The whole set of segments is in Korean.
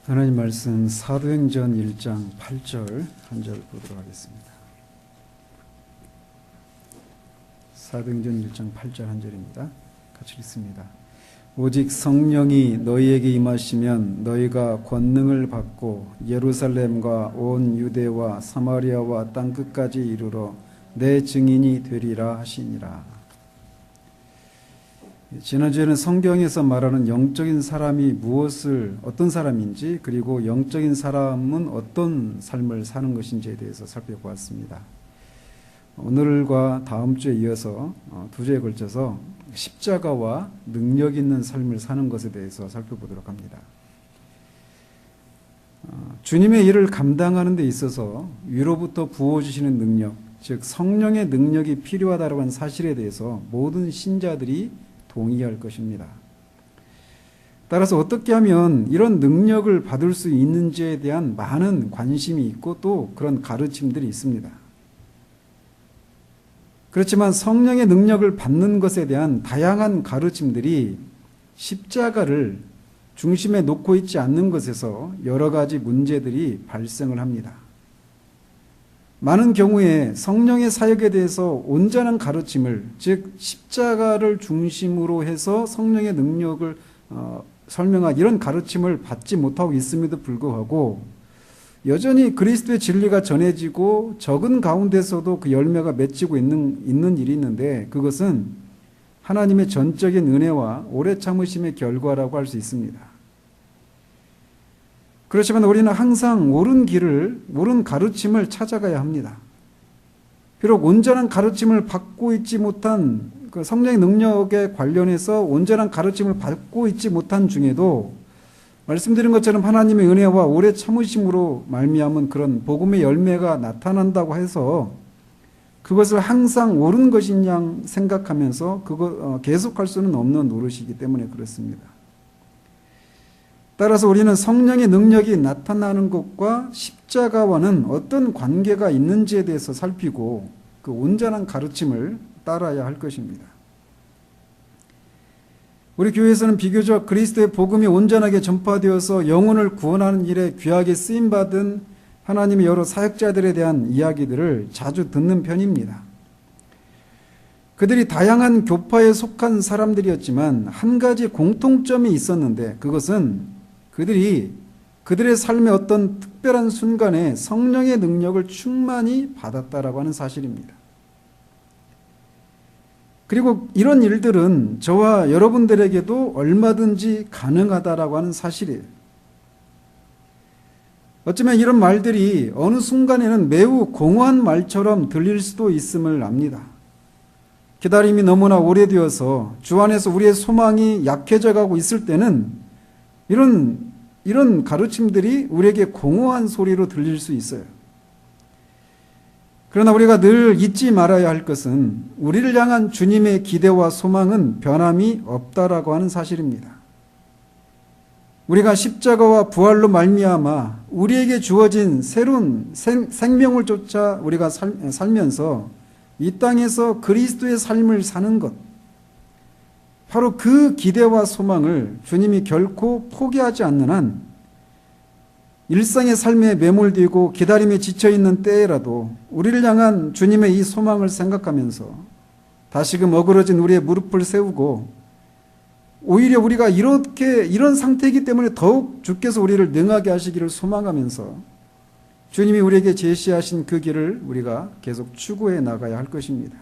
하나님 말씀 사도행전 1장 8절 한 절 보도록 하겠습니다. 사도행전 1장 8절 한 절입니다. 같이 읽습니다. 오직 성령이 너희에게 임하시면 너희가 권능을 받고 예루살렘과 온 유대와 사마리아와 땅끝까지 이르러 내 증인이 되리라 하시니라. 지난주에는 성경에서 말하는 영적인 사람이 어떤 사람인지, 그리고 영적인 사람은 어떤 삶을 사는 것인지에 대해서 살펴보았습니다. 오늘과 다음 주에 이어서 두 주에 걸쳐서 십자가와 능력 있는 삶을 사는 것에 대해서 살펴보도록 합니다. 주님의 일을 감당하는 데 있어서 위로부터 부어주시는 능력, 즉 성령의 능력이 필요하다고 하는 사실에 대해서 모든 신자들이 동의할 것입니다. 따라서 어떻게 하면 이런 능력을 받을 수 있는지에 대한 많은 관심이 있고 또 그런 가르침들이 있습니다. 그렇지만 성령의 능력을 받는 것에 대한 다양한 가르침들이 십자가를 중심에 놓고 있지 않는 것에서 여러 가지 문제들이 발생을 합니다. 많은 경우에 성령의 사역에 대해서 온전한 가르침을, 즉 십자가를 중심으로 해서 성령의 능력을 설명한 이런 가르침을 받지 못하고 있음에도 불구하고 여전히 그리스도의 진리가 전해지고 적은 가운데서도 그 열매가 맺히고 있는 일이 있는데, 그것은 하나님의 전적인 은혜와 오래 참으심의 결과라고 할 수 있습니다. 그렇지만 우리는 항상 옳은 가르침을 찾아가야 합니다. 비록 온전한 가르침을 받고 있지 못한, 그 성령의 능력에 관련해서 온전한 가르침을 받고 있지 못한 중에도 말씀드린 것처럼 하나님의 은혜와 오래 참으심으로 말미암은 그런 복음의 열매가 나타난다고 해서 그것을 항상 옳은 것인 양 생각하면서 계속할 수는 없는 노릇이기 때문에 그렇습니다. 따라서 우리는 성령의 능력이 나타나는 것과 십자가와는 어떤 관계가 있는지에 대해서 살피고 그 온전한 가르침을 따라야 할 것입니다. 우리 교회에서는 비교적 그리스도의 복음이 온전하게 전파되어서 영혼을 구원하는 일에 귀하게 쓰임받은 하나님의 여러 사역자들에 대한 이야기들을 자주 듣는 편입니다. 그들이 다양한 교파에 속한 사람들이었지만 한 가지 공통점이 있었는데, 그것은 그들의 삶의 어떤 특별한 순간에 성령의 능력을 충만히 받았다라고 하는 사실입니다. 그리고 이런 일들은 저와 여러분들에게도 얼마든지 가능하다라고 하는 사실이에요. 어쩌면 이런 말들이 어느 순간에는 매우 공허한 말처럼 들릴 수도 있음을 압니다. 기다림이 너무나 오래되어서 주 안에서 우리의 소망이 약해져 가고 있을 때는 이런 가르침들이 우리에게 공허한 소리로 들릴 수 있어요. 그러나 우리가 늘 잊지 말아야 할 것은 우리를 향한 주님의 기대와 소망은 변함이 없다라고 하는 사실입니다. 우리가 십자가와 부활로 말미암아 우리에게 주어진 새로운 생명을 쫓아 우리가 살면서 이 땅에서 그리스도의 삶을 사는 것, 바로 그 기대와 소망을 주님이 결코 포기하지 않는 한 일상의 삶에 매몰되고 기다림에 지쳐있는 때에라도 우리를 향한 주님의 이 소망을 생각하면서 다시금 어그러진 우리의 무릎을 세우고, 오히려 우리가 이런 상태이기 때문에 더욱 주께서 우리를 능하게 하시기를 소망하면서 주님이 우리에게 제시하신 그 길을 우리가 계속 추구해 나가야 할 것입니다.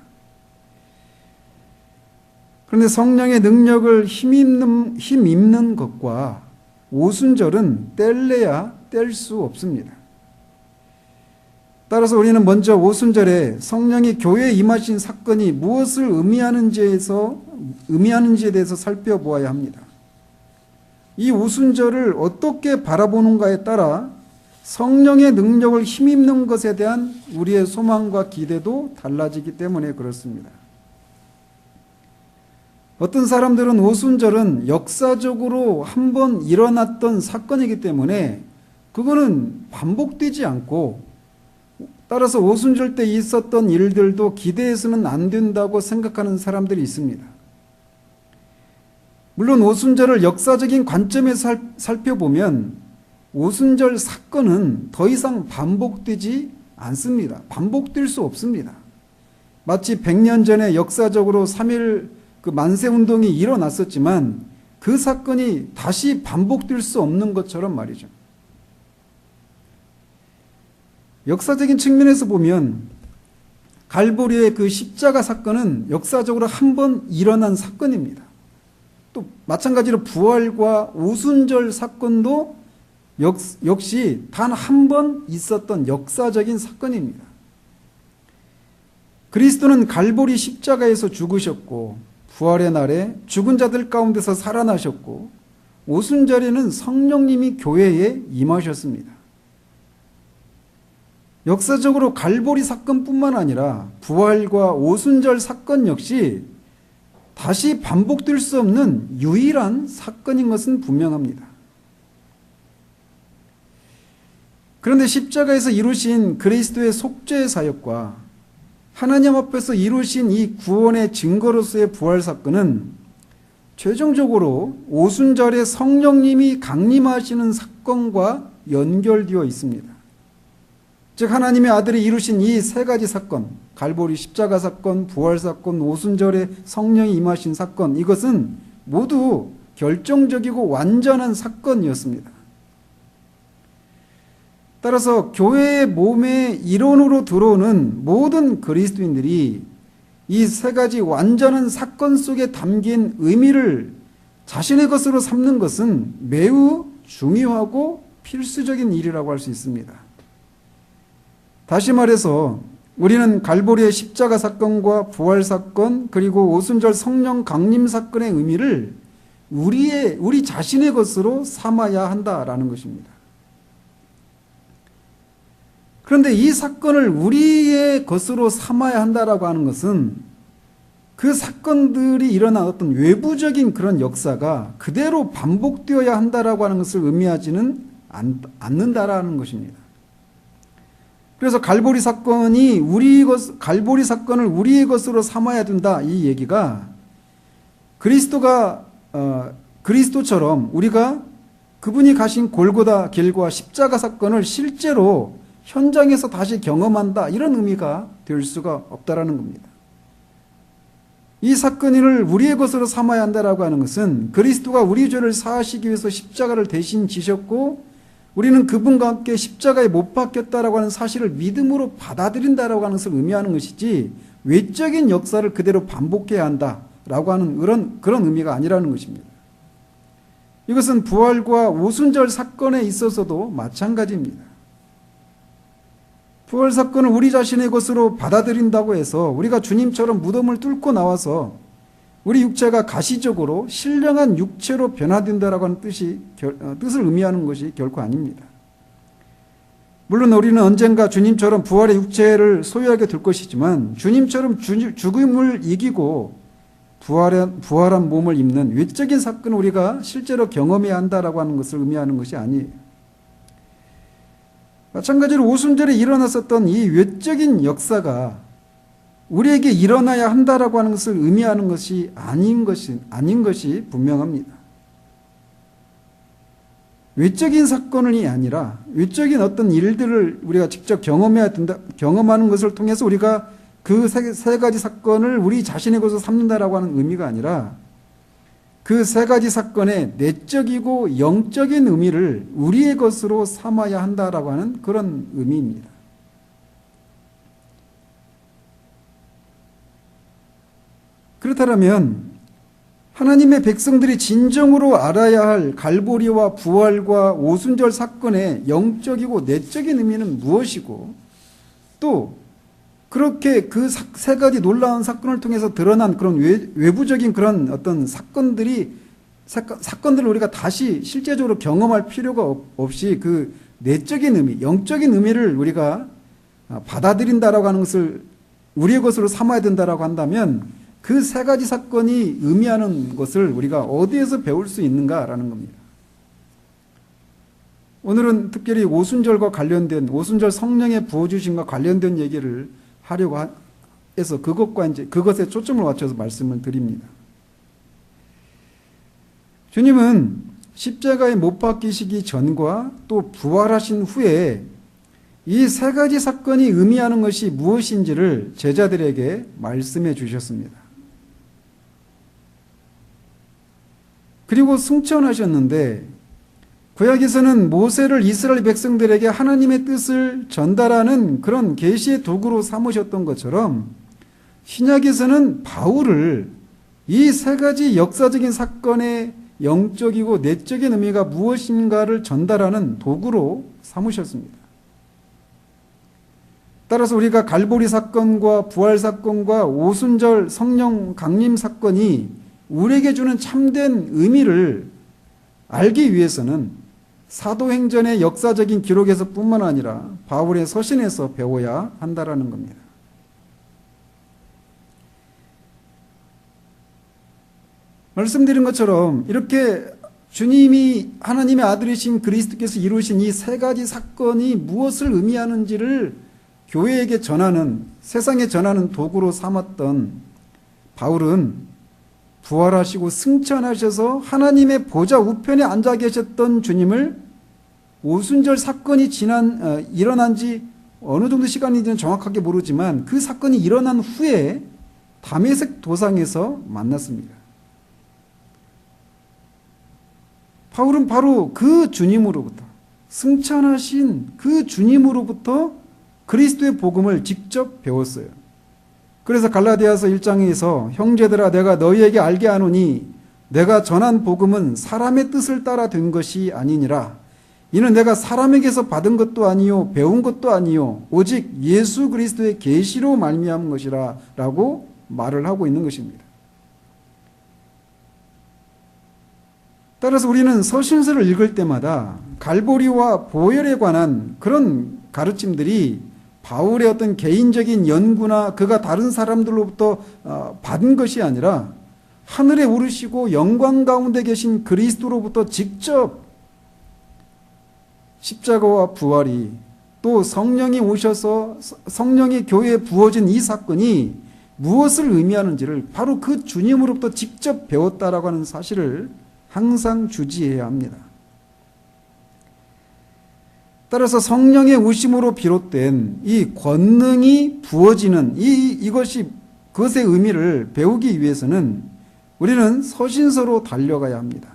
그런데 성령의 능력을 힘입는 것과 오순절은 뗄래야 뗄 수 없습니다. 따라서 우리는 먼저 오순절에 성령이 교회에 임하신 사건이 무엇을 의미하는지에 대해서 살펴보아야 합니다. 이 오순절을 어떻게 바라보는가에 따라 성령의 능력을 힘입는 것에 대한 우리의 소망과 기대도 달라지기 때문에 그렇습니다. 어떤 사람들은 오순절은 역사적으로 한번 일어났던 사건이기 때문에 그거는 반복되지 않고, 따라서 오순절 때 있었던 일들도 기대해서는 안 된다고 생각하는 사람들이 있습니다. 물론 오순절을 역사적인 관점에서 살펴보면 오순절 사건은 더 이상 반복되지 않습니다. 반복될 수 없습니다. 마치 100년 전에 역사적으로 3.1 그 만세운동이 일어났었지만 그 사건이 다시 반복될 수 없는 것처럼 말이죠. 역사적인 측면에서 보면 갈보리의 그 십자가 사건은 역사적으로 한 번 일어난 사건입니다. 또 마찬가지로 부활과 오순절 사건도 역시 단 한 번 있었던 역사적인 사건입니다. 그리스도는 갈보리 십자가에서 죽으셨고 부활의 날에 죽은 자들 가운데서 살아나셨고 오순절에는 성령님이 교회에 임하셨습니다. 역사적으로 갈보리 사건뿐만 아니라 부활과 오순절 사건 역시 다시 반복될 수 없는 유일한 사건인 것은 분명합니다. 그런데 십자가에서 이루신 그리스도의 속죄의 사역과 하나님 앞에서 이루신 이 구원의 증거로서의 부활 사건은 최종적으로 오순절에 성령님이 강림하시는 사건과 연결되어 있습니다. 즉 하나님의 아들이 이루신 이 세 가지 사건, 갈보리 십자가 사건, 부활 사건, 오순절에 성령이 임하신 사건, 이것은 모두 결정적이고 완전한 사건이었습니다. 따라서 교회의 몸의 일원으로 들어오는 모든 그리스도인들이 이 세 가지 완전한 사건 속에 담긴 의미를 자신의 것으로 삼는 것은 매우 중요하고 필수적인 일이라고 할 수 있습니다. 다시 말해서 우리는 갈보리의 십자가 사건과 부활 사건 그리고 오순절 성령 강림 사건의 의미를 우리 자신의 것으로 삼아야 한다라는 것입니다. 그런데 이 사건을 우리의 것으로 삼아야 한다라고 하는 것은 그 사건들이 일어난 어떤 외부적인 그런 역사가 그대로 반복되어야 한다라고 하는 것을 의미하지는 않는다라는 것입니다. 그래서 갈보리 사건을 우리의 것으로 삼아야 된다 이 얘기가 그리스도처럼 우리가 그분이 가신 골고다 길과 십자가 사건을 실제로 현장에서 다시 경험한다 이런 의미가 될 수가 없다라는 겁니다. 이 사건을 우리의 것으로 삼아야 한다라고 하는 것은 그리스도가 우리 죄를 사하시기 위해서 십자가를 대신 지셨고 우리는 그분과 함께 십자가에 못 박혔다라고 하는 사실을 믿음으로 받아들인다라고 하는 것을 의미하는 것이지 외적인 역사를 그대로 반복해야 한다라고 하는 그런 의미가 아니라는 것입니다. 이것은 부활과 오순절 사건에 있어서도 마찬가지입니다. 부활 사건을 우리 자신의 것으로 받아들인다고 해서 우리가 주님처럼 무덤을 뚫고 나와서 우리 육체가 가시적으로 신령한 육체로 변화된다라고 하는 뜻을 의미하는 것이 결코 아닙니다. 물론 우리는 언젠가 주님처럼 부활의 육체를 소유하게 될 것이지만 주님처럼 죽음을 이기고 부활한 몸을 입는 외적인 사건을 우리가 실제로 경험해야 한다라고 하는 것을 의미하는 것이 아니에요. 마찬가지로 오순절에 일어났었던 이 외적인 역사가 우리에게 일어나야 한다라고 하는 것을 의미하는 것이 아닌 것이 분명합니다. 외적인 사건이 아니라 외적인 어떤 일들을 우리가 직접 경험해야 된다, 경험하는 것을 통해서 우리가 그 세 가지 사건을 우리 자신의 것으로 삼는다라고 하는 의미가 아니라 그 세 가지 사건의 내적이고 영적인 의미를 우리의 것으로 삼아야 한다라고 하는 그런 의미입니다. 그렇다면 하나님의 백성들이 진정으로 알아야 할 갈보리와 부활과 오순절 사건의 영적이고 내적인 의미는 무엇이고 또 그렇게 그 세 가지 놀라운 사건을 통해서 드러난 그런 외부적인 그런 어떤 사건들을 우리가 다시 실제적으로 경험할 필요가 없이 그 내적인 의미, 영적인 의미를 우리가 받아들인다라고 하는 것을 우리의 것으로 삼아야 된다라고 한다면 그 세 가지 사건이 의미하는 것을 우리가 어디에서 배울 수 있는가라는 겁니다. 오늘은 특별히 오순절과 관련된 오순절 성령의 부어주심과 관련된 얘기를 하려고 해서 그것에 초점을 맞춰서 말씀을 드립니다. 주님은 십자가에 못 박히시기 전과 또 부활하신 후에 이 세 가지 사건이 의미하는 것이 무엇인지를 제자들에게 말씀해 주셨습니다. 그리고 승천하셨는데 구약에서는 모세를 이스라엘 백성들에게 하나님의 뜻을 전달하는 그런 계시의 도구로 삼으셨던 것처럼 신약에서는 바울을 이 세 가지 역사적인 사건의 영적이고 내적인 의미가 무엇인가를 전달하는 도구로 삼으셨습니다. 따라서 우리가 갈보리 사건과 부활 사건과 오순절 성령 강림 사건이 우리에게 주는 참된 의미를 알기 위해서는 사도행전의 역사적인 기록에서 뿐만 아니라 바울의 서신에서 배워야 한다라는 겁니다. 말씀드린 것처럼 이렇게 주님이 하나님의 아들이신 그리스도께서 이루신 이 세 가지 사건이 무엇을 의미하는지를 교회에게 전하는, 세상에 전하는 도구로 삼았던 바울은 부활하시고 승천하셔서 하나님의 보좌 우편에 앉아 계셨던 주님을 오순절 사건이 일어난 지 어느 정도 시간인지는 정확하게 모르지만 그 사건이 일어난 후에 다메섹 도상에서 만났습니다. 바울은 바로 그 주님으로부터, 승천하신 그 주님으로부터 그리스도의 복음을 직접 배웠어요. 그래서 갈라디아서 1장에서 형제들아 내가 너희에게 알게 하노니 내가 전한 복음은 사람의 뜻을 따라 된 것이 아니니라. 이는 내가 사람에게서 받은 것도 아니요 배운 것도 아니요 오직 예수 그리스도의 계시로 말미암은 것이라 라고 말을 하고 있는 것입니다. 따라서 우리는 서신서를 읽을 때마다 갈보리와 보혈에 관한 그런 가르침들이 바울의 어떤 개인적인 연구나 그가 다른 사람들로부터 받은 것이 아니라 하늘에 오르시고 영광 가운데 계신 그리스도로부터 직접 십자가와 부활이 또 성령이 오셔서 성령이 교회에 부어진 이 사건이 무엇을 의미하는지를 바로 그 주님으로부터 직접 배웠다라고 하는 사실을 항상 주지해야 합니다. 따라서 성령의 오심으로 비롯된 이 권능이 부어지는 이것이 그것의 의미를 배우기 위해서는 우리는 서신서로 달려가야 합니다.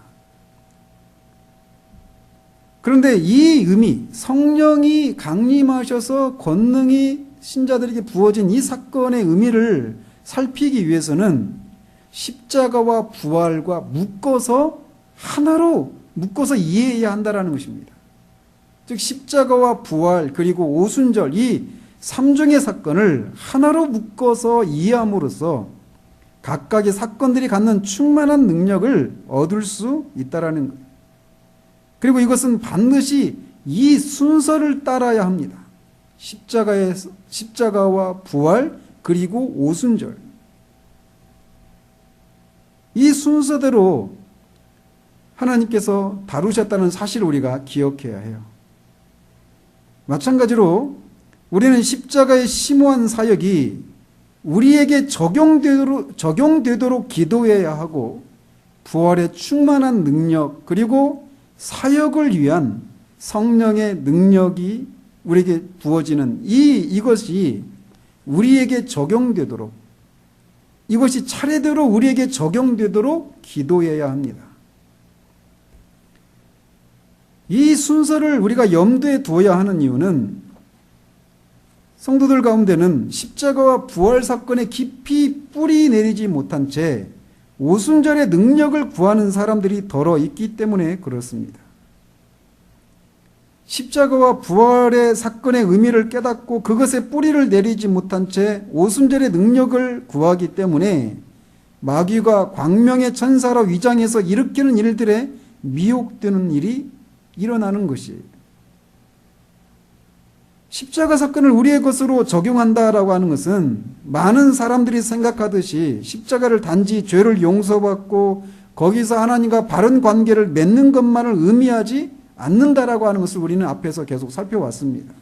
그런데 이 의미, 성령이 강림하셔서 권능이 신자들에게 부어진 이 사건의 의미를 살피기 위해서는 십자가와 부활과 묶어서 하나로 묶어서 이해해야 한다는 것입니다. 즉 십자가와 부활 그리고 오순절 이 3종의 사건을 하나로 묶어서 이해함으로써 각각의 사건들이 갖는 충만한 능력을 얻을 수 있다라는 거예요. 그리고 이것은 반드시 이 순서를 따라야 합니다. 십자가와 부활 그리고 오순절 이 순서대로 하나님께서 다루셨다는 사실을 우리가 기억해야 해요. 마찬가지로 우리는 십자가의 심오한 사역이 우리에게 적용되도록 기도해야 하고 부활의 충만한 능력 그리고 사역을 위한 성령의 능력이 우리에게 부어지는 이것이 우리에게 적용되도록 이것이 차례대로 우리에게 적용되도록 기도해야 합니다. 이 순서를 우리가 염두에 두어야 하는 이유는 성도들 가운데는 십자가와 부활 사건에 깊이 뿌리 내리지 못한 채 오순절의 능력을 구하는 사람들이 더러 있기 때문에 그렇습니다. 십자가와 부활의 사건의 의미를 깨닫고 그것에 뿌리를 내리지 못한 채 오순절의 능력을 구하기 때문에 마귀가 광명의 천사로 위장해서 일으키는 일들에 미혹되는 일이 일어나는 것이에요. 십자가 사건을 우리의 것으로 적용한다라고 하는 것은 많은 사람들이 생각하듯이 십자가를 단지 죄를 용서받고 거기서 하나님과 바른 관계를 맺는 것만을 의미하지 않는다라고 하는 것을 우리는 앞에서 계속 살펴왔습니다.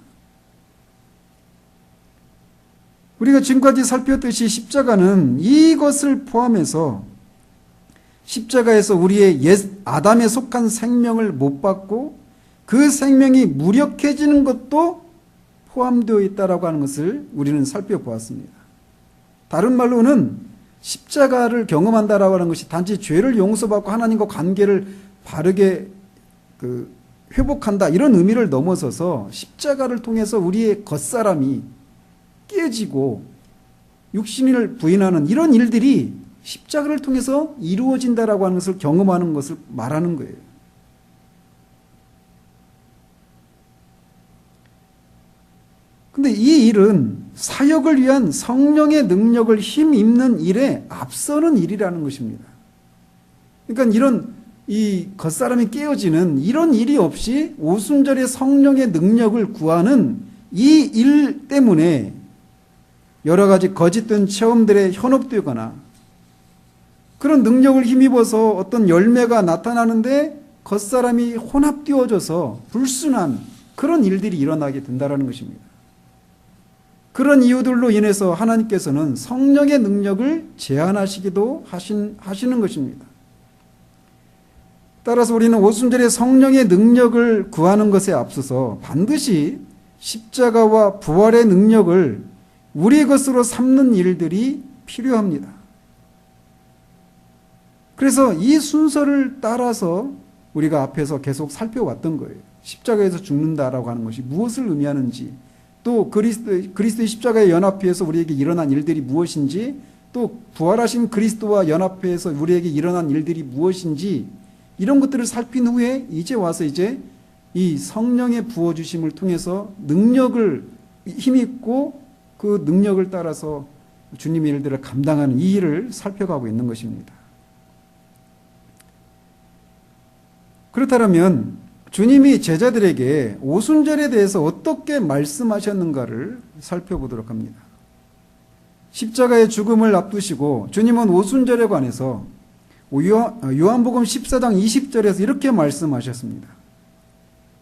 우리가 지금까지 살폈듯이 십자가는 이것을 포함해서 십자가에서 우리의 옛 아담에 속한 생명을 못 받고 그 생명이 무력해지는 것도 포함되어 있다라고 하는 것을 우리는 살펴보았습니다. 다른 말로는 십자가를 경험한다라고 하는 것이 단지 죄를 용서받고 하나님과 관계를 바르게 회복한다 이런 의미를 넘어서서 십자가를 통해서 우리의 겉사람이 깨지고 육신을 부인하는 이런 일들이 십자가를 통해서 이루어진다라고 하는 것을 경험하는 것을 말하는 거예요. 근데 이 일은 사역을 위한 성령의 능력을 힘입는 일에 앞서는 일이라는 것입니다. 그러니까 이런 이 겉사람이 깨어지는 이런 일이 없이 오순절의 성령의 능력을 구하는 이 일 때문에 여러 가지 거짓된 체험들에 현혹되거나 그런 능력을 힘입어서 어떤 열매가 나타나는데 겉사람이 혼합되어져서 불순한 그런 일들이 일어나게 된다는 것입니다. 그런 이유들로 인해서 하나님께서는 성령의 능력을 제한하시기도 하시는 것입니다. 따라서 우리는 오순절에 성령의 능력을 구하는 것에 앞서서 반드시 십자가와 부활의 능력을 우리 것으로 삼는 일들이 필요합니다. 그래서 이 순서를 따라서 우리가 앞에서 계속 살펴왔던 거예요. 십자가에서 죽는다라고 하는 것이 무엇을 의미하는지, 또 그리스도의 십자가에 연합해서 우리에게 일어난 일들이 무엇인지, 또 부활하신 그리스도와 연합해서 우리에게 일어난 일들이 무엇인지, 이런 것들을 살핀 후에 이제 와서 이제 이 성령의 부어주심을 통해서 능력을 힘입고 그 능력을 따라서 주님의 일들을 감당하는 이 일을 살펴가고 있는 것입니다. 그렇다면 주님이 제자들에게 오순절에 대해서 어떻게 말씀하셨는가를 살펴보도록 합니다. 십자가의 죽음을 앞두시고 주님은 오순절에 관해서 요한복음 14장 20절에서 이렇게 말씀하셨습니다.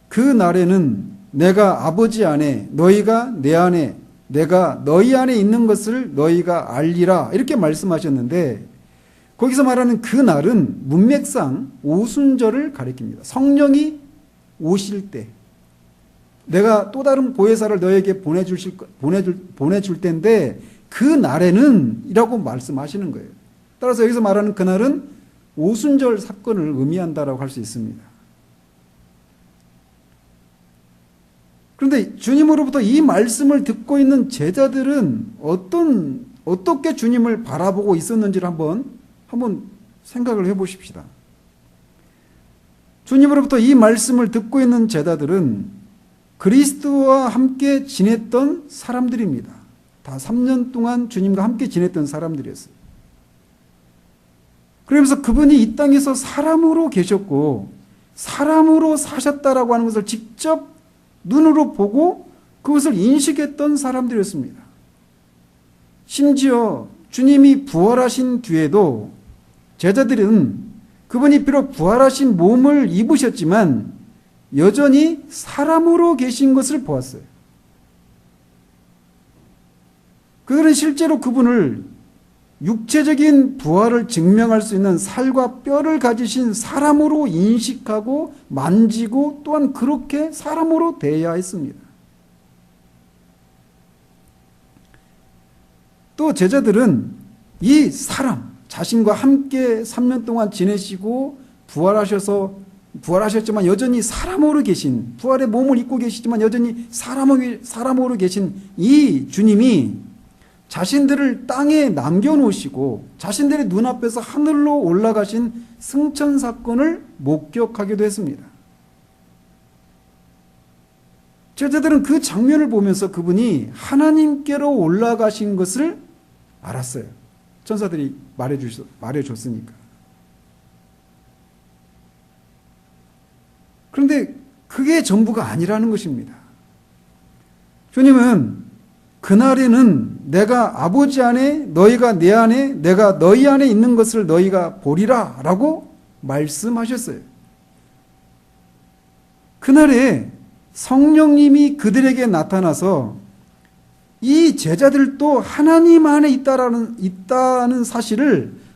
그 날에는 내가 아버지 안에 너희가 내 안에 내가 너희 안에 있는 것을 너희가 알리라 이렇게 말씀하셨는데 거기서 말하는 그 날은 문맥상 오순절을 가리킵니다. 성령이 오실 때 내가 또 다른 보혜사를 너에게 보내줄 때인데 그 날에는 이라고 말씀하시는 거예요. 따라서 여기서 말하는 그날은 오순절 사건을 의미한다라고 할 수 있습니다. 그런데 주님으로부터 이 말씀을 듣고 있는 제자들은 어떻게 주님을 바라보고 있었는지를 한번 생각을 해보십시다. 주님으로부터 이 말씀을 듣고 있는 제자들은 그리스도와 함께 지냈던 사람들입니다. 다 3년 동안 주님과 함께 지냈던 사람들이었어요. 그러면서 그분이 이 땅에서 사람으로 계셨고 사람으로 사셨다라고 하는 것을 직접 눈으로 보고 그것을 인식했던 사람들이었습니다. 심지어 주님이 부활하신 뒤에도 제자들은 그분이 비록 부활하신 몸을 입으셨지만 여전히 사람으로 계신 것을 보았어요. 그들은 실제로 그분을 육체적인 부활을 증명할 수 있는 살과 뼈를 가지신 사람으로 인식하고 만지고 또한 그렇게 사람으로 대해야 했습니다. 또 제자들은 이 사람, 자신과 함께 3년 동안 지내시고 부활하셨지만 여전히 사람으로 계신, 부활의 몸을 입고 계시지만 여전히 사람으로 계신 이 주님이 자신들을 땅에 남겨놓으시고 자신들의 눈앞에서 하늘로 올라가신 승천 사건을 목격하기도 했습니다. 제자들은 그 장면을 보면서 그분이 하나님께로 올라가신 것을 알았어요. 천사들이 말해줬으니까. 그런데 그게 전부가 아니라는 것입니다. 주님은 그날에는 내가 아버지 안에 너희가 내 안에 내가 너희 안에 있는 것을 너희가 보리라 라고 말씀하셨어요. 그날에 성령님이 그들에게 나타나서 이 제자들도 하나님 안에 있다는 사실을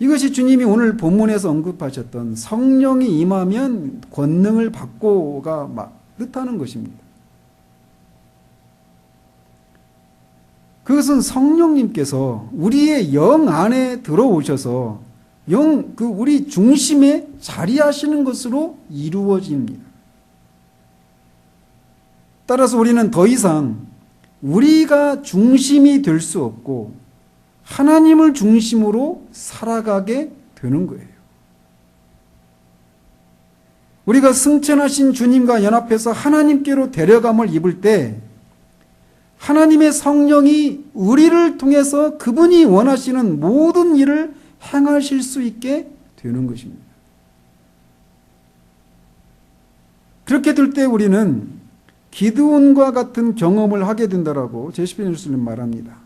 이것이 주님이 오늘 본문에서 언급하셨던 성령이 임하면 권능을 받고가 뜻하는 것입니다. 그것은 성령님께서 우리의 영 안에 들어오셔서 우리 중심에 자리하시는 것으로 이루어집니다. 따라서 우리는 더 이상 우리가 중심이 될 수 없고 하나님을 중심으로 살아가게 되는 거예요. 우리가 승천하신 주님과 연합해서 하나님께로 데려감을 입을 때 하나님의 성령이 우리를 통해서 그분이 원하시는 모든 일을 행하실 수 있게 되는 것입니다. 그렇게 될 때 우리는 기드온과 같은 경험을 하게 된다라고 제시편 예수님 말합니다.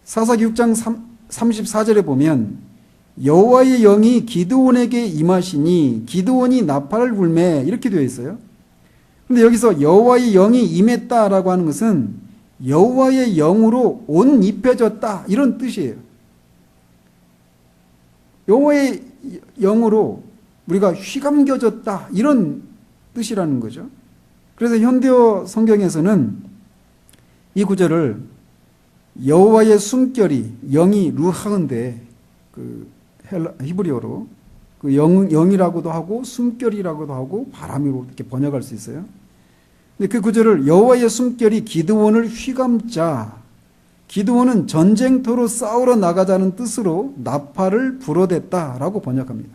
사사기 6장 34절에 보면 여호와의 영이 기드온에게 임하시니 기드온이 나팔을 불매 이렇게 되어 있어요. 그런데 여기서 여호와의 영이 임했다라고 하는 것은 여호와의 영으로 옷 입혀졌다 이런 뜻이에요. 여호와의 영으로 우리가 휘감겨졌다 이런 뜻이라는 거죠. 그래서 현대어 성경에서는 이 구절을 여호와의 숨결이 영이 루하인데 히브리어로 영이라고도 하고 숨결이라고도 하고 바람으로 이렇게 번역할 수 있어요. 근데 그 구절을 여호와의 숨결이 기드온을 휘감자 기드온은 전쟁터로 싸우러 나가자는 뜻으로 나팔을 불어댔다라고 번역합니다.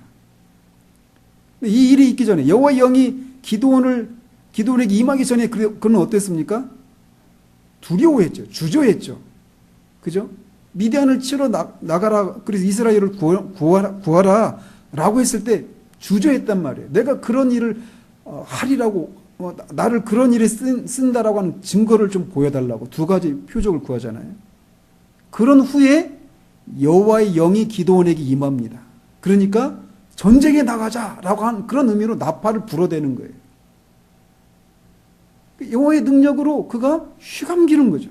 이 일이 있기 전에 여호와의 영이 기드온에게 임하기 전에 그는 어땠습니까? 두려워했죠. 주저했죠. 그죠? 미디안을 치러 나가라. 그래서 이스라엘을 구하라. 라고 했을 때 주저했단 말이에요. 내가 그런 일을 하리라고 나를 그런 일에 쓴다라고 하는 증거를 좀 보여달라고 두 가지 표적을 구하잖아요. 그런 후에 여호와의 영이 기드온에게 임합니다. 그러니까 전쟁에 나가자라고 하는 그런 의미로 나팔을 불어대는 거예요. 여호와의 능력으로 그가 휘감기는 거죠.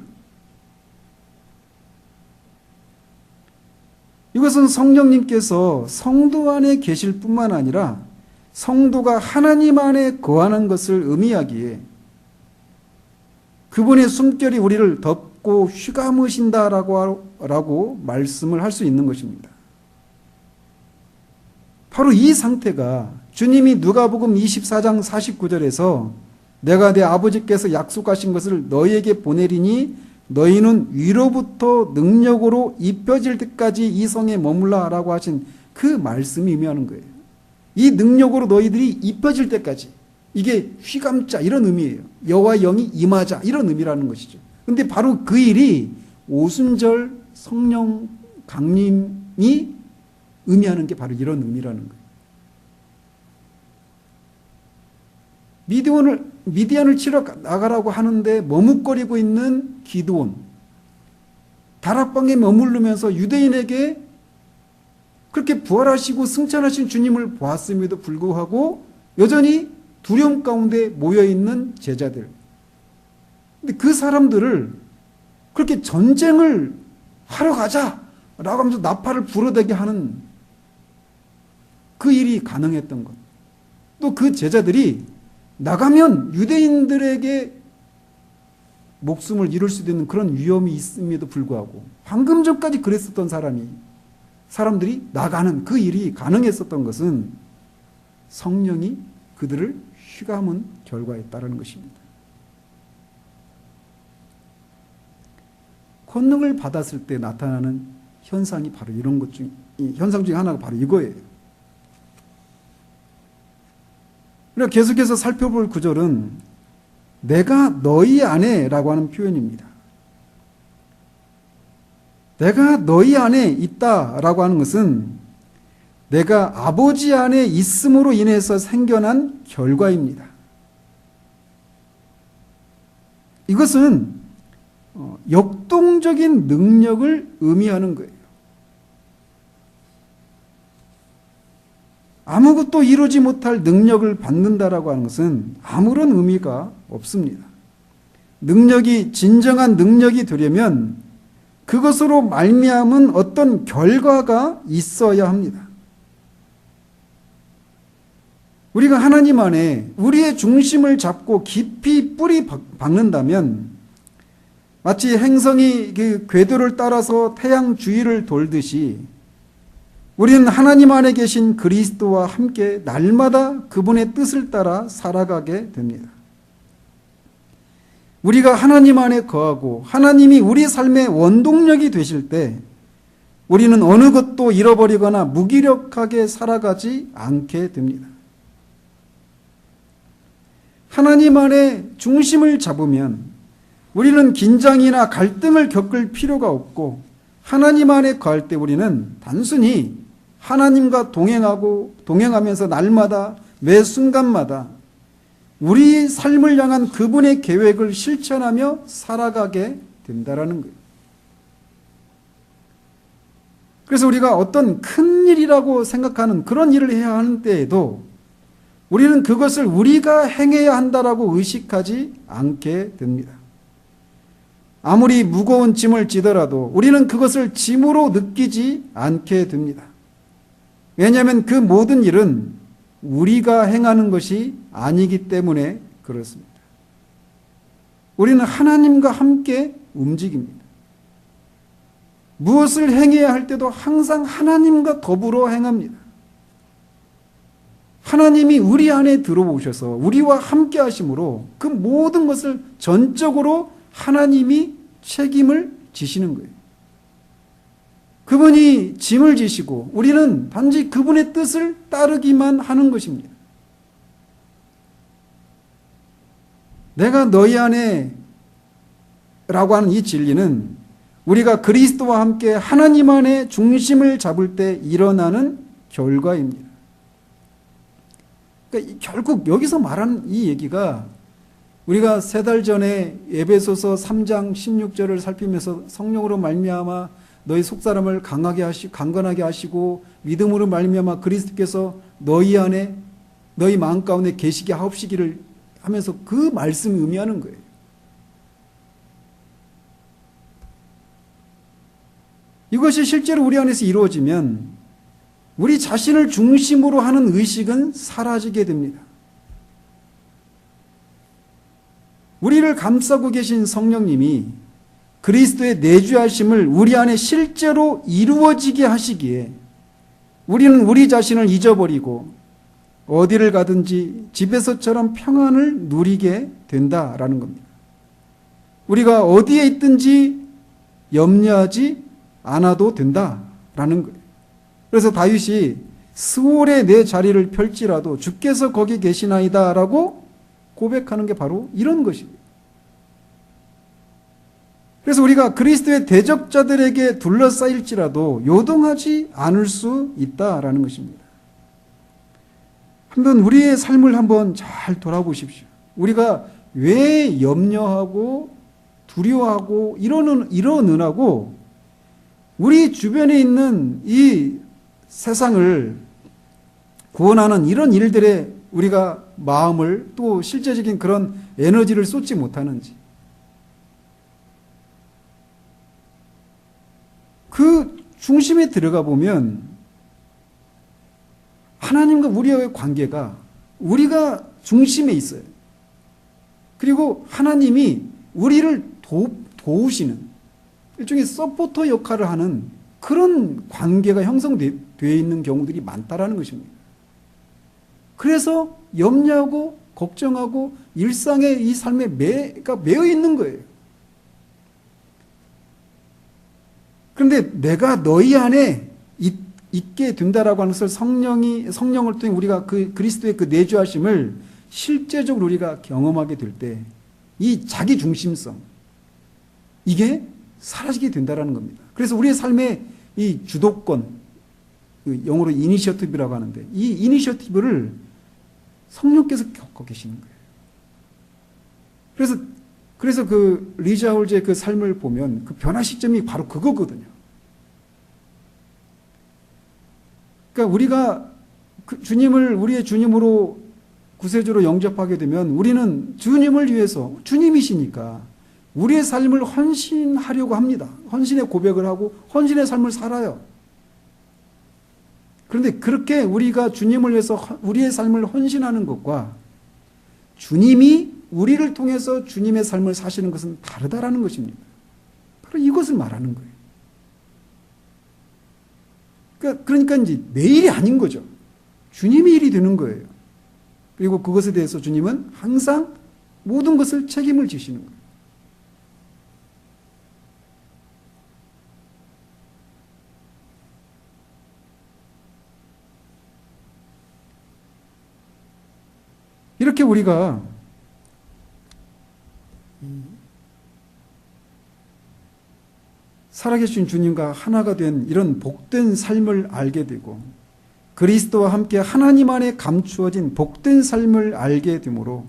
이것은 성령님께서 성도 안에 계실 뿐만 아니라 성도가 하나님 안에 거하는 것을 의미하기에 그분의 숨결이 우리를 덮고 휘감으신다라고 말씀을 할 수 있는 것입니다. 바로 이 상태가 주님이 누가복음 24장 49절에서 내가 내 아버지께서 약속하신 것을 너희에게 보내리니 너희는 위로부터 능력으로 입혀질 때까지 이 성에 머물라라고 하신 그 말씀이 의미하는 거예요. 이 능력으로 너희들이 입혀질 때까지 이게 휘감자 이런 의미예요. 여호와의 영이 임하자 이런 의미라는 것이죠. 그런데 바로 그 일이 오순절 성령 강림이 의미하는 게 바로 이런 의미라는 거예요. 미디안을 치러 나가라고 하는데 머뭇거리고 있는 기드온, 다락방에 머무르면서 유대인에게 그렇게 부활하시고 승천하신 주님을 보았음에도 불구하고 여전히 두려움 가운데 모여있는 제자들. 근데 그 사람들을 그렇게 전쟁을 하러 가자라고 하면서 나팔을 불어대게 하는 그 일이 가능했던 것. 또 그 제자들이 나가면 유대인들에게 목숨을 잃을 수도 있는 그런 위험이 있음에도 불구하고 방금 전까지 그랬었던 사람들이 나가는 그 일이 가능했었던 것은 성령이 그들을 휘감은 결과에 따르는 것입니다. 권능을 받았을 때 나타나는 현상이 바로 이런 것 현상 중에 하나가 바로 이거예요. 그러니까 계속해서 살펴볼 구절은 내가 너희 안에라고 하는 표현입니다. 내가 너희 안에 있다라고 하는 것은 내가 아버지 안에 있음으로 인해서 생겨난 결과입니다. 이것은 역동적인 능력을 의미하는 거예요. 아무것도 이루지 못할 능력을 받는다라고 하는 것은 아무런 의미가 없습니다. 진정한 능력이 되려면 그것으로 말미암은 어떤 결과가 있어야 합니다. 우리가 하나님 안에 우리의 중심을 잡고 깊이 뿌리 박는다면 마치 행성이 그 궤도를 따라서 태양 주위를 돌듯이 우리는 하나님 안에 계신 그리스도와 함께 날마다 그분의 뜻을 따라 살아가게 됩니다. 우리가 하나님 안에 거하고 하나님이 우리 삶의 원동력이 되실 때 우리는 어느 것도 잃어버리거나 무기력하게 살아가지 않게 됩니다. 하나님 안에 중심을 잡으면 우리는 긴장이나 갈등을 겪을 필요가 없고 하나님 안에 거할 때 우리는 단순히 하나님과 동행하면서 날마다 매 순간마다 우리 삶을 향한 그분의 계획을 실천하며 살아가게 된다라는 거예요. 그래서 우리가 어떤 큰 일이라고 생각하는 그런 일을 해야 하는 때에도 우리는 그것을 우리가 행해야 한다라고 의식하지 않게 됩니다. 아무리 무거운 짐을 지더라도 우리는 그것을 짐으로 느끼지 않게 됩니다. 왜냐하면 그 모든 일은 우리가 행하는 것이 아니기 때문에 그렇습니다. 우리는 하나님과 함께 움직입니다. 무엇을 행해야 할 때도 항상 하나님과 더불어 행합니다. 하나님이 우리 안에 들어오셔서 우리와 함께 하심으로 그 모든 것을 전적으로 하나님이 책임을 지시는 거예요. 그분이 짐을 지시고 우리는 단지 그분의 뜻을 따르기만 하는 것입니다. 내가 너희 안에 라고 하는 이 진리는 우리가 그리스도와 함께 하나님 안에 중심을 잡을 때 일어나는 결과입니다. 그러니까 결국 여기서 말하는 이 얘기가 우리가 3달 전에 에베소서 3장 16절을 살피면서 성령으로 말미암아 너희 속사람을 강건하게 하시고 믿음으로 말미암아 그리스도께서 너희 안에 너희 마음 가운데 계시게 하옵시기를 하면서 그 말씀이 의미하는 거예요. 이것이 실제로 우리 안에서 이루어지면 우리 자신을 중심으로 하는 의식은 사라지게 됩니다. 우리를 감싸고 계신 성령님이 그리스도의 내주하심을 우리 안에 실제로 이루어지게 하시기에 우리는 우리 자신을 잊어버리고 어디를 가든지 집에서처럼 평안을 누리게 된다라는 겁니다. 우리가 어디에 있든지 염려하지 않아도 된다라는 거예요. 그래서 다윗이 스올에 내 자리를 펼지라도 주께서 거기 계시나이다라고 고백하는 게 바로 이런 것입니다. 그래서 우리가 그리스도의 대적자들에게 둘러싸일지라도 요동하지 않을 수 있다라는 것입니다. 한번 우리의 삶을 한번 잘 돌아보십시오. 우리가 왜 염려하고 두려워하고 이러느냐고 우리 주변에 있는 이 세상을 구원하는 이런 일들에 우리가 마음을 또 실제적인 그런 에너지를 쏟지 못하는지, 그 중심에 들어가 보면 하나님과 우리와의 관계가 우리가 중심에 있어요. 그리고 하나님이 우리를 도우시는 일종의 서포터 역할을 하는 그런 관계가 형성되어 있는 경우들이 많다라는 것입니다. 그래서 염려하고 걱정하고 일상의 이 삶에 매여 있는 거예요. 그런데 내가 너희 안에 있게 된다라고 하는 것을 성령을 통해 우리가 그 그리스도의 그 내주하심을 실제적으로 우리가 경험하게 될 때 이 자기 중심성, 이게 사라지게 된다라는 겁니다. 그래서 우리의 삶의 이 주도권, 영어로 이니셔티브라고 하는데 이 이니셔티브를 성령께서 겪고 계시는 거예요. 그래서 그 리자 홀즈의 그 삶을 보면 그 변화 시점이 바로 그거거든요. 그러니까 우리가 주님을 우리의 주님으로 구세주로 영접하게 되면 우리는 주님을 위해서, 주님이시니까 우리의 삶을 헌신하려고 합니다. 헌신의 고백을 하고 헌신의 삶을 살아요. 그런데 그렇게 우리가 주님을 위해서 우리의 삶을 헌신하는 것과 주님이 우리를 통해서 주님의 삶을 사시는 것은 다르다라는 것입니다. 바로 이것을 말하는 거예요. 그러니까 이제 내 일이 아닌 거죠. 주님의 일이 되는 거예요. 그리고 그것에 대해서 주님은 항상 모든 것을 책임을 지시는 거예요. 이렇게 우리가 살아계신 주님과 하나가 된 이런 복된 삶을 알게 되고 그리스도와 함께 하나님 안에 감추어진 복된 삶을 알게 되므로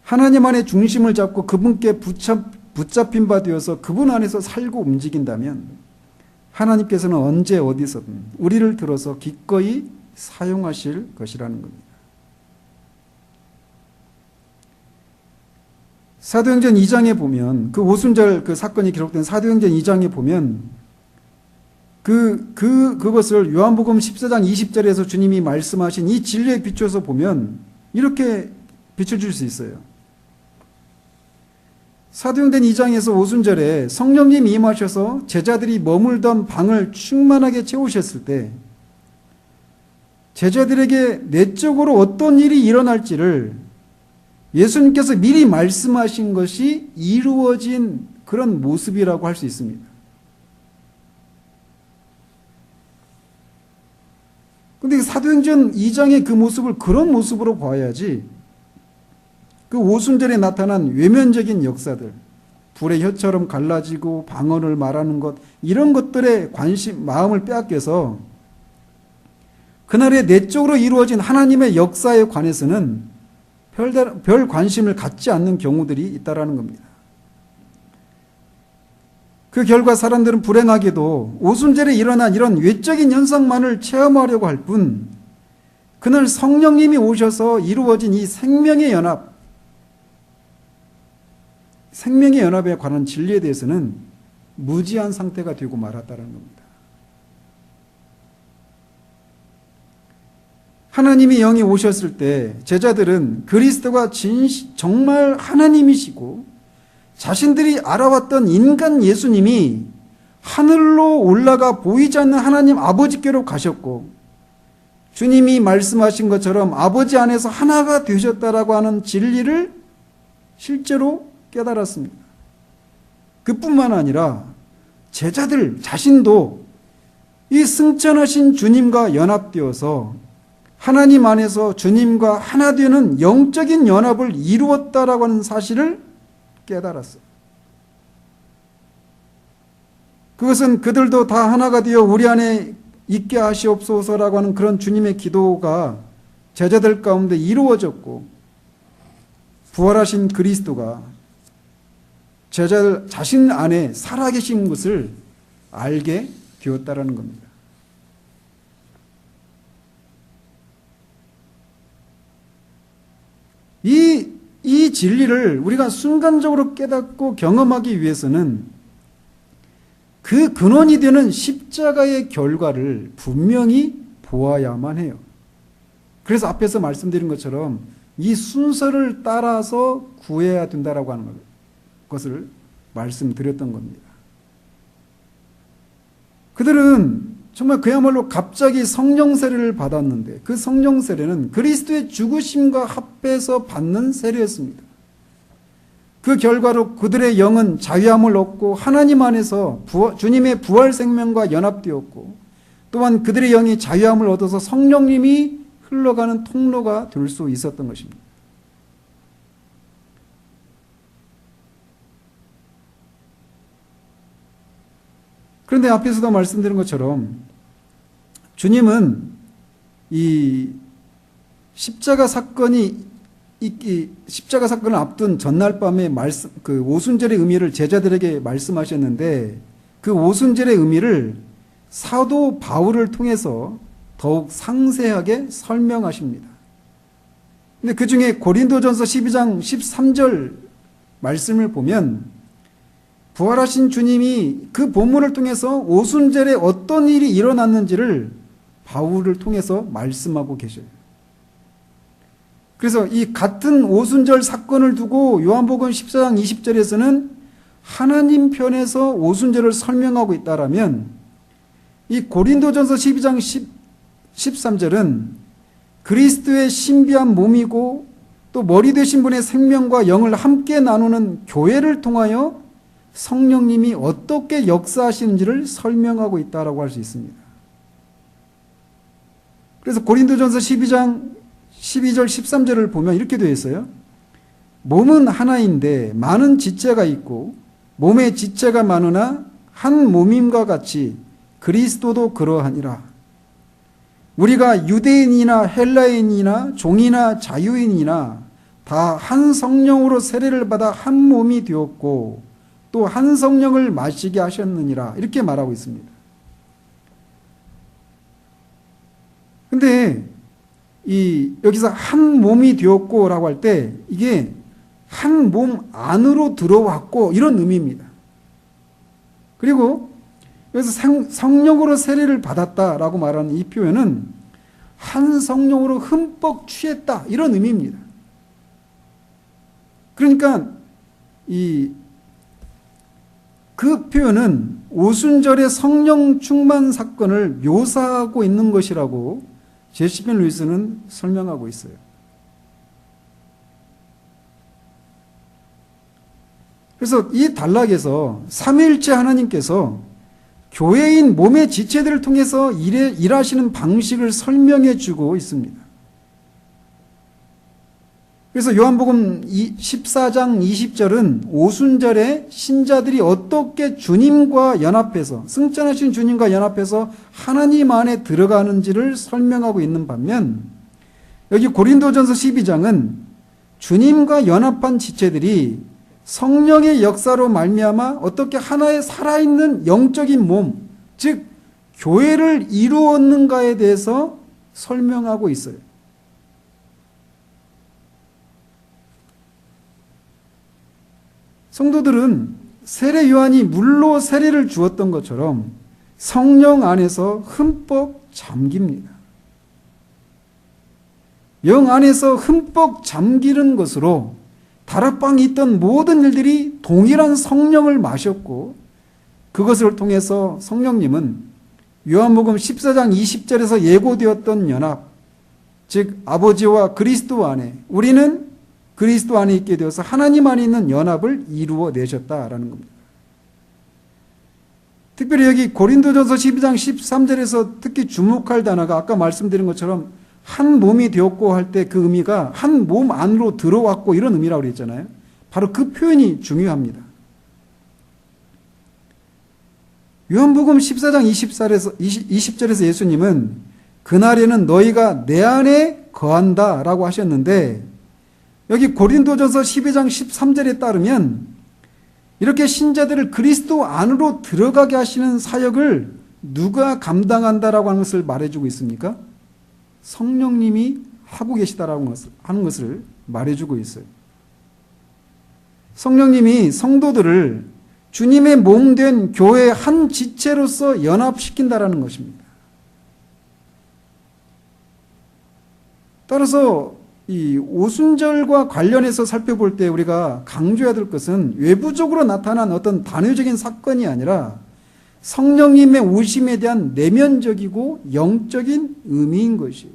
하나님 안에 중심을 잡고 그분께 붙잡힌 바 되어서 그분 안에서 살고 움직인다면 하나님께서는 언제 어디서든 우리를 들어서 기꺼이 사용하실 것이라는 겁니다. 사도행전 2장에 보면 그 오순절 그 사건이 기록된 사도행전 2장에 보면 그것을 요한복음 14장 20절에서 주님이 말씀하신 이 진리에 비춰서 보면 이렇게 비춰줄 수 있어요. 사도행전 2장에서 오순절에 성령님이 임하셔서 제자들이 머물던 방을 충만하게 채우셨을 때 제자들에게 내적으로 어떤 일이 일어날지를 예수님께서 미리 말씀하신 것이 이루어진 그런 모습이라고 할 수 있습니다. 그런데 사도행전 2장의 그 모습을 그런 모습으로 봐야지 그 오순절에 나타난 외면적인 역사들, 불의 혀처럼 갈라지고 방언을 말하는 것 이런 것들에 마음을 빼앗겨서 그날에 내적으로 이루어진 하나님의 역사에 관해서는 별 관심을 갖지 않는 경우들이 있다라는 겁니다. 그 결과 사람들은 불행하게도 오순절에 일어난 이런 외적인 현상만을 체험하려고 할 뿐 그날 성령님이 오셔서 이루어진 이 생명의 연합에 관한 진리에 대해서는 무지한 상태가 되고 말았다는 겁니다. 하나님이 영이 오셨을 때 제자들은 그리스도가 정말 하나님이시고 자신들이 알아왔던 인간 예수님이 하늘로 올라가 보이지 않는 하나님 아버지께로 가셨고 주님이 말씀하신 것처럼 아버지 안에서 하나가 되셨다라고 하는 진리를 실제로 깨달았습니다. 그뿐만 아니라 제자들 자신도 이 승천하신 주님과 연합되어서 하나님 안에서 주님과 하나 되는 영적인 연합을 이루었다라고 하는 사실을 깨달았어요. 그것은 그들도 다 하나가 되어 우리 안에 있게 하시옵소서라고 하는 그런 주님의 기도가 제자들 가운데 이루어졌고 부활하신 그리스도가 제자들 자신 안에 살아계신 것을 알게 되었다라는 겁니다. 이 진리를 우리가 순간적으로 깨닫고 경험하기 위해서는 그 근원이 되는 십자가의 결과를 분명히 보아야만 해요. 그래서 앞에서 말씀드린 것처럼 이 순서를 따라서 구해야 된다라고 하는 것을 말씀드렸던 겁니다. 그들은 정말 그야말로 갑자기 성령 세례를 받았는데 그 성령 세례는 그리스도의 죽으심과 합해서 받는 세례였습니다. 그 결과로 그들의 영은 자유함을 얻고 하나님 안에서 주님의 부활 생명과 연합되었고 또한 그들의 영이 자유함을 얻어서 성령님이 흘러가는 통로가 될 수 있었던 것입니다. 그런데 앞에서도 말씀드린 것처럼 주님은 이 십자가 사건을 앞둔 전날 밤에 그 오순절의 의미를 제자들에게 말씀하셨는데 그 오순절의 의미를 사도 바울을 통해서 더욱 상세하게 설명하십니다. 근데 그 중에 고린도전서 12장 13절 말씀을 보면 부활하신 주님이 그 본문을 통해서 오순절에 어떤 일이 일어났는지를 바울을 통해서 말씀하고 계셔요. 그래서 이 같은 오순절 사건을 두고 요한복음 14장 20절에서는 하나님 편에서 오순절을 설명하고 있다라면 이 고린도전서 12장 13절은 그리스도의 신비한 몸이고 또 머리 되신 분의 생명과 영을 함께 나누는 교회를 통하여 성령님이 어떻게 역사하시는지를 설명하고 있다라고 할 수 있습니다. 그래서 고린도전서 12장 12절 13절을 보면 이렇게 되어 있어요. 몸은 하나인데 많은 지체가 있고 몸에 지체가 많으나 한 몸임과 같이 그리스도도 그러하니라. 우리가 유대인이나 헬라인이나 종이나 자유인이나 다 한 성령으로 세례를 받아 한 몸이 되었고 또 한 성령을 마시게 하셨느니라. 이렇게 말하고 있습니다. 근데 여기서 한 몸이 되었고 라고 할 때 이게 한 몸 안으로 들어왔고 이런 의미입니다. 그리고 여기서 성령으로 세례를 받았다라고 말하는 이 표현은 한 성령으로 흠뻑 취했다 이런 의미입니다. 그러니까 그 표현은 오순절의 성령 충만 사건을 묘사하고 있는 것이라고 제시편 루이스는 설명하고 있어요. 그래서 이 단락에서 삼위일체 하나님께서 교회인 몸의 지체들을 통해서 일하시는 방식을 설명해 주고 있습니다. 그래서 요한복음 14장 20절은 오순절에 신자들이 어떻게 주님과 연합해서 승천하신 주님과 연합해서 하나님 안에 들어가는지를 설명하고 있는 반면 여기 고린도전서 12장은 주님과 연합한 지체들이 성령의 역사로 말미암아 어떻게 하나의 살아있는 영적인 몸, 즉 교회를 이루었는가에 대해서 설명하고 있어요. 성도들은 세례 요한이 물로 세례를 주었던 것처럼 성령 안에서 흠뻑 잠깁니다. 영 안에서 흠뻑 잠기는 것으로 다락방에 있던 모든 일들이 동일한 성령을 마셨고 그것을 통해서 성령님은 요한복음 14장 20절에서 예고되었던 연합, 즉 아버지와 그리스도 안에 우리는 그리스도 안에 있게 되어서 하나님 안에 있는 연합을 이루어내셨다라는 겁니다. 특별히 여기 고린도전서 12장 13절에서 특히 주목할 단어가 아까 말씀드린 것처럼 한 몸이 되었고 할 때 그 의미가 한 몸 안으로 들어왔고 이런 의미라고 그랬잖아요. 바로 그 표현이 중요합니다. 요한복음 14장 20절에서 예수님은 그날에는 너희가 내 안에 거한다 라고 하셨는데 여기 고린도전서 12장 13절에 따르면 이렇게 신자들을 그리스도 안으로 들어가게 하시는 사역을 누가 감당한다라고 하는 것을 말해주고 있습니까? 성령님이 하고 계시다라고 하는 것을 말해주고 있어요. 성령님이 성도들을 주님의 몸된 교회의 한 지체로서 연합시킨다라는 것입니다. 따라서 이 오순절과 관련해서 살펴볼 때 우리가 강조해야 될 것은 외부적으로 나타난 어떤 단회적인 사건이 아니라 성령님의 오심에 대한 내면적이고 영적인 의미인 것이에요.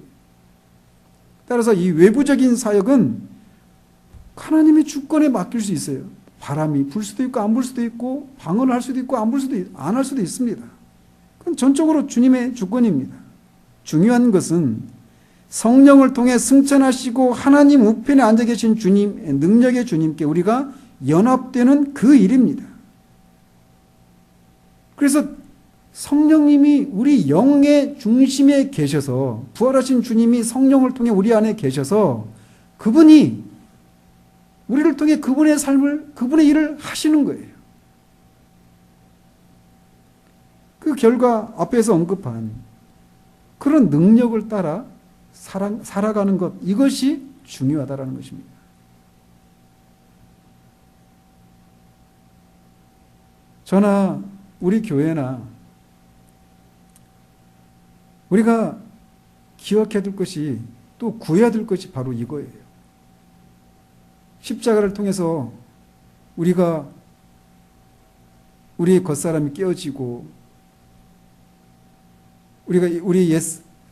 따라서 이 외부적인 사역은 하나님의 주권에 맡길 수 있어요. 바람이 불 수도 있고 안 불 수도 있고 방언을 할 수도 있고 안 할 수도 있습니다. 그건 전적으로 주님의 주권입니다. 중요한 것은 성령을 통해 승천하시고 하나님 우편에 앉아 계신 주님, 능력의 주님께 우리가 연합되는 그 일입니다. 그래서 성령님이 우리 영의 중심에 계셔서 부활하신 주님이 성령을 통해 우리 안에 계셔서 그분이 우리를 통해 그분의 삶을, 그분의 일을 하시는 거예요. 그 결과 앞에서 언급한 그런 능력을 따라 살아가는 것, 이것이 중요하다는 것입니다. 저나 우리 교회나 우리가 기억해야 될 것이, 또 구해야 될 것이 바로 이거예요. 십자가를 통해서 우리가 우리의 겉사람이 깨어지고 우리가 우리 옛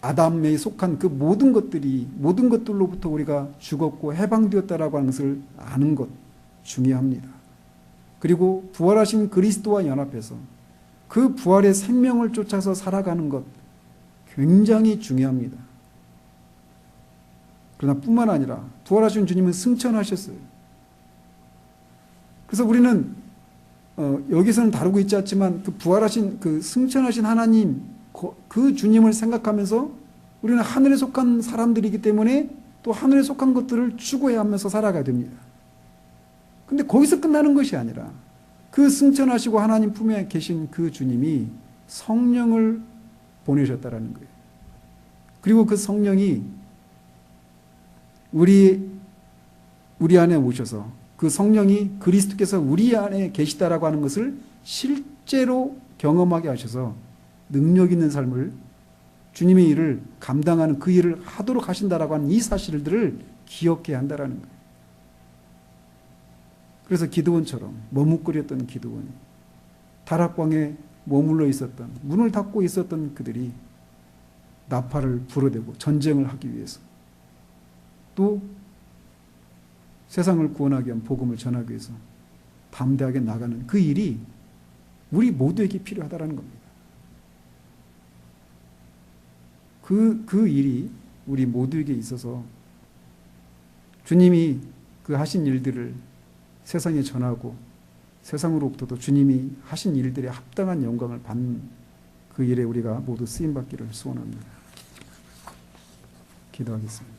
아담에 속한 그 모든 것들로부터 우리가 죽었고 해방되었다라고 하는 것을 아는 것 중요합니다. 그리고 부활하신 그리스도와 연합해서 그 부활의 생명을 쫓아서 살아가는 것 굉장히 중요합니다. 그러나 뿐만 아니라 부활하신 주님은 승천하셨어요. 그래서 우리는 여기서는 다루고 있지 않지만 그 부활하신, 그 승천하신 하나님, 그 주님을 생각하면서 우리는 하늘에 속한 사람들이기 때문에 또 하늘에 속한 것들을 추구해 하면서 살아가야 됩니다. 근데 거기서 끝나는 것이 아니라 그 승천하시고 하나님 품에 계신 그 주님이 성령을 보내셨다라는 거예요. 그리고 그 성령이 우리 안에 오셔서 그 성령이 그리스도께서 우리 안에 계시다라고 하는 것을 실제로 경험하게 하셔서 능력 있는 삶을, 주님의 일을 감당하는 그 일을 하도록 하신다라고 하는 이 사실들을 기억해야 한다라는 거예요. 그래서 기드온처럼 머뭇거렸던 기드온이, 다락방에 머물러 있었던, 문을 닫고 있었던 그들이 나팔을 불어대고 전쟁을 하기 위해서, 또 세상을 구원하기 위한 복음을 전하기 위해서 담대하게 나가는 그 일이 우리 모두에게 필요하다는 겁니다. 그 일이 우리 모두에게 있어서 주님이 그 하신 일들을 세상에 전하고 세상으로부터도 주님이 하신 일들에 합당한 영광을 받는 그 일에 우리가 모두 쓰임받기를 소원합니다. 기도하겠습니다.